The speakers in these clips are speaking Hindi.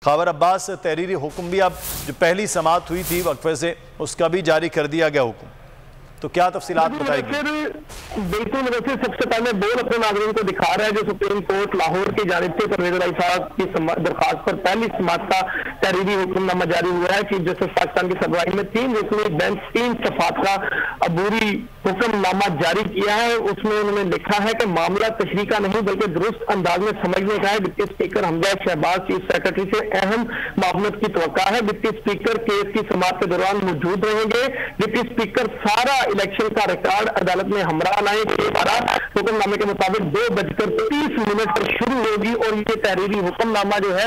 खैबर अब्बास तहरीरी हुक्म भी अब जो पहली समाअत हुई थी वक्फे से उसका भी जारी कर दिया गया हुक्म, तो क्या तफसीलात बताएगी? बिल्कुल, वैसे सबसे पहले बोल अपने नागरिकों को दिखा रहा है जो सुप्रीम कोर्ट लाहौर की जानिब से परवेज इलाही साहब की दरखास्त पर पहली समाअत का तहरीरी हुक्मनामा जारी हुआ है। चीफ जस्टिस पाकिस्तान की सरबराही में 3 रुकनी बेंच 3 सफात का अबूरी हुक्मनामा जारी किया है। उसमें उन्होंने लिखा है कि मामला तशरीह का नहीं बल्कि दुरुस्त अंदाज में समझने का है। Deputy speaker Hamza Shahbaz chief secretary से अहम मामूलत की तवक्का है। डिप्टी स्पीकर केस की समाअत के दौरान मौजूद रहेंगे। डिप्टी स्पीकर सारा इलेक्शन का रिकॉर्ड अदालत में हमरा लाए। हुक्मनामे के मुताबिक 2:30 पर शुरू होगी और ये तहरीरी हुक्मनामा जो है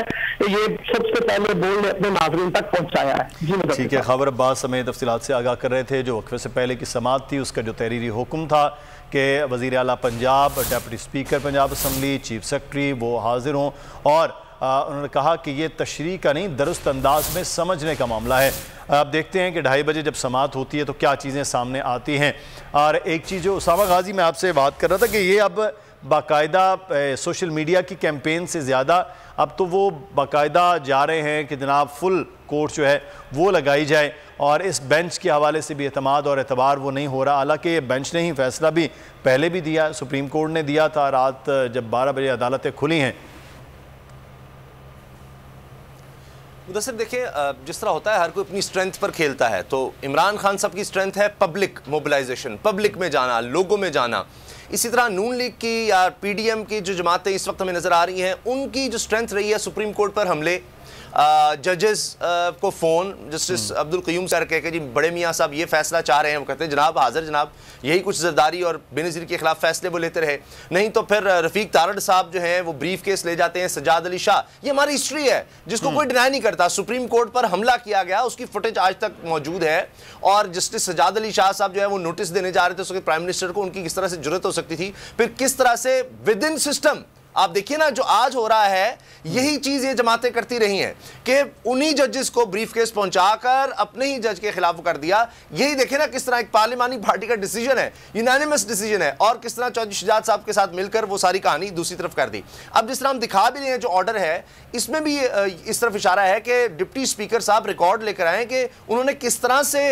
ये सबसे पहले बोर्ड ने अपने नाज़रीन तक पहुंचाया है। जी ठीक है, खबर अब्बास हमें तफसीलात से आगाह कर रहे थे। जो वक्फे से पहले की समाअत थी उसका जो तहरीरी हुक्म था कि वज़ीर आला Punjab, deputy speaker Punjab assembly, chief secretary वो हाजिर हों और उन्होंने कहा कि ये तशरीह का नहीं दुरुस्त अंदाज में समझने का मामला है। अब देखते हैं कि 2:30 बजे जब समाअत होती है तो क्या चीज़ें सामने आती हैं। और एक चीज़ जो उसामा गाजी मैं आपसे बात कर रहा था कि ये अब बाकायदा सोशल मीडिया की कैंपेन से ज़्यादा अब तो वो बाकायदा जा रहे हैं कि जनाब फुल कोर्ट जो है वो लगाई जाए और इस बेंच के हवाले से भी एतमाद और एतबार वो नहीं हो रहा। हालांकि ये बेंच ने ही फैसला भी पहले भी दिया, सुप्रीम कोर्ट ने दिया था रात जब 12 बजे अदालतें खुली हैं। मुदस्सिर देखिए, जिस तरह होता है हर कोई अपनी स्ट्रेंथ पर खेलता है, तो इमरान खान साहब की स्ट्रेंथ है पब्लिक मोबिलाइजेशन, पब्लिक में जाना, लोगों में जाना। इसी तरह नून लीग की या पीडीएम की जो जमातें इस वक्त हमें नज़र आ रही हैं उनकी जो स्ट्रेंथ रही है सुप्रीम कोर्ट पर हमले, जजेस को phone justice Abdul Qayyum sir कह के जी बड़े मियाँ साहब ये फैसला चाह रहे हैं, वो कहते हैं जनाब हाजिर जनाब, यही कुछ जरदारी और बेनज़ीर के खिलाफ फैसले वो लेते रहे। नहीं तो फिर रफ़ीक तारड़ साहब जो हैं वो ब्रीफ केस ले जाते हैं, सजाद अली शाह, ये हमारी हिस्ट्री है जिसको कोई डिनाई नहीं करता। सुप्रीम कोर्ट पर हमला किया गया, उसकी फुटेज आज तक मौजूद है और जस्टिस सजाद अली शाह साहब जो है वो नोटिस देने जा रहे थे उसके प्राइम मिनिस्टर को, उनकी किस तरह से जरूरत हो सकती थी, फिर किस तरह से विद इन सिस्टम आप देखिए ना जो आज हो रहा है, यही चीज ये जमातें करती रही हैं कि उन्हीं जजेस को ब्रीफ केस पहुंचाकर अपने ही जज के खिलाफ कर दिया। यही देखिए ना किस तरह एक पार्लिमानी पार्टी का डिसीजन है, यूनानिमस डिसीजन है, और किस तरह चौधरी शुजात साहब के साथ मिलकर वो सारी कहानी दूसरी तरफ कर दी। अब जिस तरह हम दिखा भी रहे हैं जो ऑर्डर है, इसमें भी इस तरफ इशारा है कि डिप्टी स्पीकर साहब रिकॉर्ड लेकर आए कि उन्होंने किस तरह से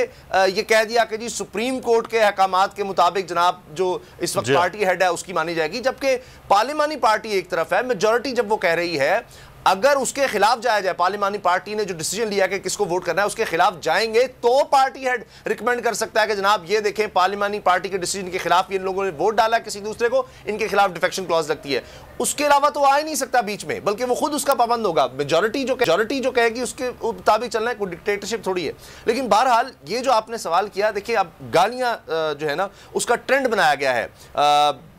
ये कह दिया कि जी सुप्रीम कोर्ट के अहकामात के मुताबिक जनाब जो इस वक्त पार्टी हेड है उसकी मानी जाएगी, जबकि पार्लिमानी पार्टी एक तरफ है, मेजॉरिटी जब वो कह रही है अगर उसके खिलाफ जाया जाए, पार्लिमानी पार्टी ने जो डिसीजन लिया कि किसको वोट करना है उसके खिलाफ जाएंगे तो पार्टी हेड रिकमेंड कर सकता है कि जनाब ये देखें पार्लिमानी पार्टी के डिसीजन के खिलाफ इन लोगों ने वोट डाला किसी दूसरे को, इनके खिलाफ डिफेक्शन क्लॉज लगती है। उसके अलावा तो आ ही नहीं सकता बीच में, बल्कि वो खुद उसका पाबंद होगा। मेजॉरिटी जो कहेगी उसके मुताबिक चलना है, कोई डिक्टेटरशिप थोड़ी है। लेकिन बहरहाल ये जो आपने सवाल किया, देखिए अब गालियां जो है ना उसका ट्रेंड बनाया गया है,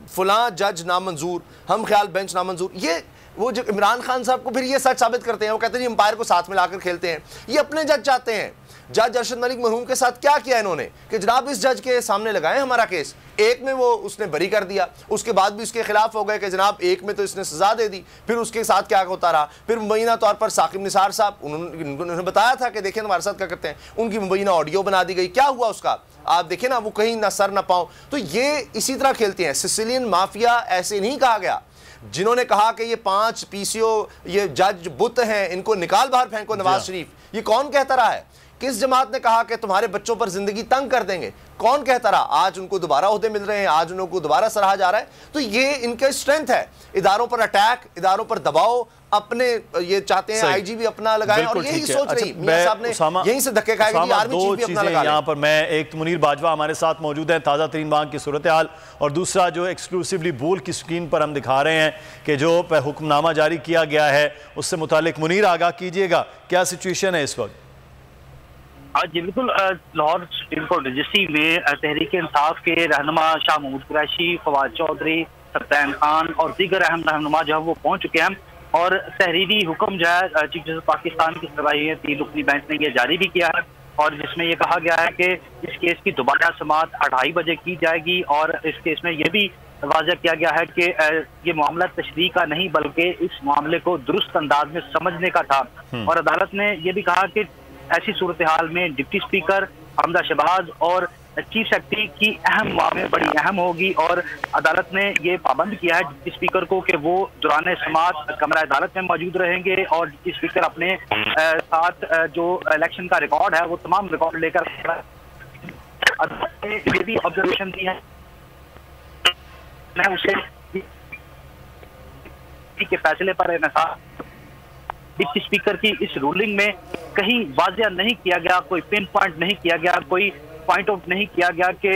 फलां जज नामंजूर, हम ख्याल बेंच नामंजूर, ये वो जो इमरान खान साहब को फिर ये सच साबित करते हैं। वो कहते हैं जी अंपायर को साथ मिलाकर खेलते हैं, ये अपने जज चाहते हैं। जज अरशद मलिक मरहूम के साथ क्या किया इन्होंने कि जनाब इस जज के सामने लगाएं हमारा केस, एक में वो उसने बरी कर दिया, उसके बाद भी उसके खिलाफ हो गए कि जनाब एक में तो इसने सजा दे दी, फिर उसके साथ क्या होता रहा। फिर मुबैना तौर पर साकिब निसार साहब उन्होंने बताया था कि देखें हमारे साथ क्या करते हैं, उनकी मुबैना ऑडियो बना दी गई, क्या हुआ उसका आप देखें ना, वो कहीं ना सर ना पाओ। तो ये इसी तरह खेलते हैं। सिसिलियन माफिया ऐसे नहीं कहा गया, जिन्होंने कहा कि ये 5 पीसीओ ये जज बुत हैं, इनको निकाल बाहर फेंको नवाज शरीफ, ये कौन कहता रहा है? किस जमात ने कहा कि तुम्हारे बच्चों पर जिंदगी तंग कर देंगे? कौन कहता रहा? आज उनको दोबारा ओहदे मिल रहे हैं, आज उनको दोबारा सराहा जा रहा है। तो ये इनका स्ट्रेंथ है, इदारों पर अटैक, इदारों पर दबाव, अपने ये चाहते हैं आईजीबी अपना लगाएं और यही सोच रही मियां साहब ने यहीं से धक्के खाए कि आर्मी चीफ भी अपना लगा ले। यहाँ पर मैं एक तो मुनीर बाजवा हमारे साथ मौजूद है, ताज़ा तरीन वहाँ की सूरत हाल, और दूसरा जो एक्सक्लूसिवली बोल की स्क्रीन पर हम दिखा रहे हैं कि जो हुक्मनामा जारी किया गया है उससे मुतालिक मुनीर आगाह कीजिएगा, क्या सिचुएशन है इस वक्त? आज जी बिल्कुल, लाहौर सुप्रीम कोर्ट रजिस्ट्री में तहरीक इंसाफ के रहनुमा शाह महमूद कुरैशी, फवाद चौधरी, सत्तान खान और दीगर अहम रहनुमा जो है वो पहुंच चुके हैं और तहरीरी हुक्म जो है चीफ जस्टिस पाकिस्तान की सरबराही में 3 रुकनी बेंच ने यह जारी भी किया है और जिसमें यह कहा गया है कि इस केस की दोबारा समाअत 2:30 बजे की जाएगी और इस केस में यह भी वाज़ह किया गया है कि ये मामला तशरीह का नहीं बल्कि इस मामले को दुरुस्त अंदाज में समझने का था। और अदालत ने यह भी कहा कि ऐसी सूरत हाल में डिप्टी स्पीकर हमजा शहबाज और चीफ सेक्रेटरी की अहम मामले बड़ी अहम होगी और अदालत ने ये पाबंद किया है डिप्टी स्पीकर को कि वो दौरान समाअत कमरा अदालत में मौजूद रहेंगे और डिप्टी स्पीकर अपने साथ जो इलेक्शन का रिकॉर्ड है वो तमाम रिकॉर्ड लेकर अदालत ने ये भी ऑब्जर्वेशन दी है उसे के फैसले पर डिप्टी स्पीकर की इस रूलिंग में कहीं वाज़ेह नहीं किया गया, कोई पिन पॉइंट नहीं किया गया, कोई पॉइंट आउट नहीं किया गया कि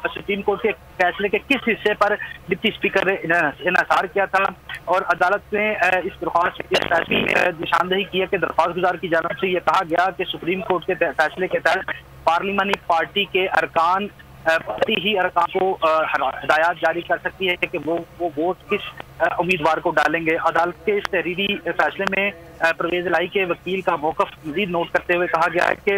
सुप्रीम कोर्ट के फैसले के किस हिस्से पर डिप्टी स्पीकर ने इन्हिसार किया था। और अदालत ने इस दरख्वास्त इस फैसले निशानदेही की है कि दरख्वास्त गुजार की जानिब से यह कहा गया कि सुप्रीम कोर्ट के फैसले के तहत पार्लिमानी पार्टी के अरकान ही अरकान को हिदायत जारी कर सकती है कि वो वोट किस उम्मीदवार को डालेंगे। अदालत के इस तहरीरी फैसले में परवेज इलाही के वकील का मौक़िफ़ मज़ीद नोट करते हुए कहा गया है कि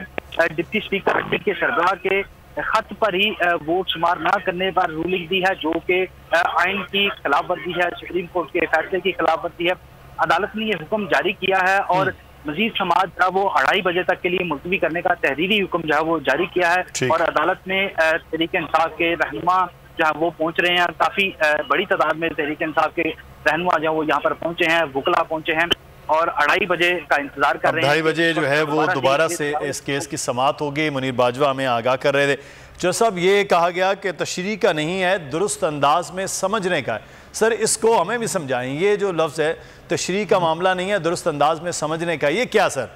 डिप्टी स्पीकर के सरबराह के खत पर ही वोट शुमार न करने पर रूलिंग दी है, जो कि आइन की खिलाफ वर्जी है, सुप्रीम कोर्ट के फैसले की खिलाफ वर्जी है। अदालत ने यह हुक्म जारी किया है और मजीद समाअत जो है वो 2:30 बजे तक के लिए मुलतवी करने का तहरीरी हुक्म जो है वो जारी किया है। और अदालत में तहरीक इंसाफ के रहनुमा जो है वो पहुंच रहे हैं, काफी बड़ी तादाद में तहरीक इंसाफ के रहनुमा जो है वो यहाँ पर पहुंचे हैं, वकला पहुंचे हैं और 2:30 बजे का इंतजार कर रहे हैं। 2:30 बजे जो है वो दोबारा से इस केस की समाअत होगी। मुनीर बाजवा हमें आगाह कर रहे थे। जो साहब ये कहा गया कि तशरीह का नहीं है, दुरुस्त अंदाज में समझने का है। सर इसको हमें भी समझाएं, ये जो लफ्ज़ है तशरीह का मामला नहीं है, दुरुस्त अंदाज में समझने का, ये क्या सर?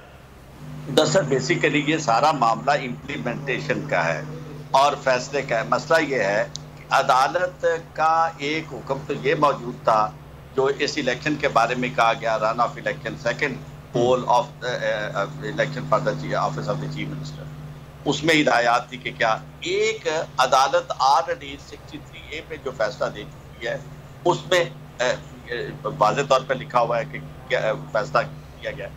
दरअसल बेसिकली ये सारा मामला इम्प्लीमेंटेशन का है और फैसले का है। मसला ये है कि अदालत का एक हुक्म तो ये मौजूद था जो इस इलेक्शन के बारे में कहा गया, run off election, second poll of election for the office of the chief minister, उसमें हिदायत थी कि क्या एक अदालत ऑलरेडी 63A पे जो फैसला दे चुकी है उसमें वाज़े तौर पर लिखा हुआ है कि क्या फैसला किया गया।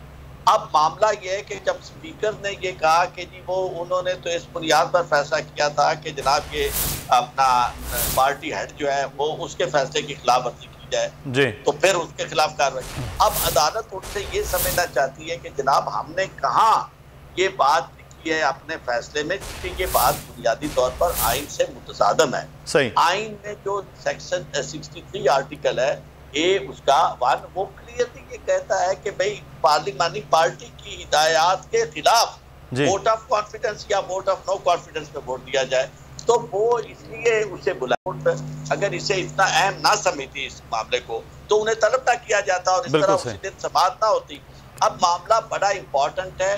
अब मामला ये है कि जब स्पीकर ने ये कहा कि जी वो उन्होंने तो इस बुनियाद पर फैसला किया था कि जनाब ये अपना पार्टी हेड जो है वो उसके फैसले की खिलाफ वर्जी की जाए जी, तो फिर उसके खिलाफ कार्रवाई। अब अदालत उनसे ये समझना चाहती है कि जनाब हमने कहाँ ये बात लिखी है अपने फैसले में, क्योंकि ये बात बुनियादी तौर पर आइन से मुतसादम है। सही। आइन में जो सेक्शन 63 आर्टिकल है ए उसका 1 वो क्लियरली ये कहता है कि भाई पार्लिमानी पार्टी की हिदायत के खिलाफ वोट ऑफ कॉन्फिडेंस या वोट ऑफ नो कॉन्फिडेंस पे वोट दिया जाए, तो वो इसलिए उसे बुलाया। अगर इसे इतना अहम ना समझती इस मामले को तो उन्हें तलब ना किया जाता और इस तरह उसी दिन समाअत ना होती। अब मामला बड़ा इंपॉर्टेंट है,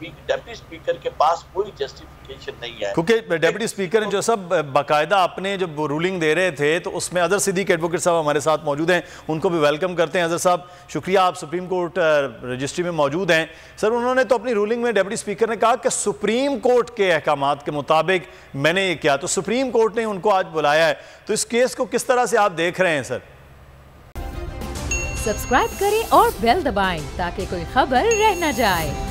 डिप्टी स्पीकर के पास कोई जस्टिफिकेशन नहीं है, क्योंकि डिप्टी स्पीकर जो सब बाकायदा अपने जब रूलिंग दे रहे थे तो उसमें अजहर सिद्दीक एडवोकेट साहब हमारे साथ मौजूद हैं, उनको भी वेलकम करते हैं। अजहर साहब शुक्रिया, आप सुप्रीम कोर्ट रजिस्ट्री में मौजूद हैं। सर उन्होंने तो अपनी रूलिंग में डिप्टी स्पीकर ने कहा कि सुप्रीम कोर्ट के अहकामात के मुताबिक मैंने ये किया, तो सुप्रीम कोर्ट ने उनको आज बुलाया है, तो इस केस को किस तरह से आप देख रहे हैं सर? सब्सक्राइब करें और बेल दबाएं ताकि कोई खबर रह न जाए।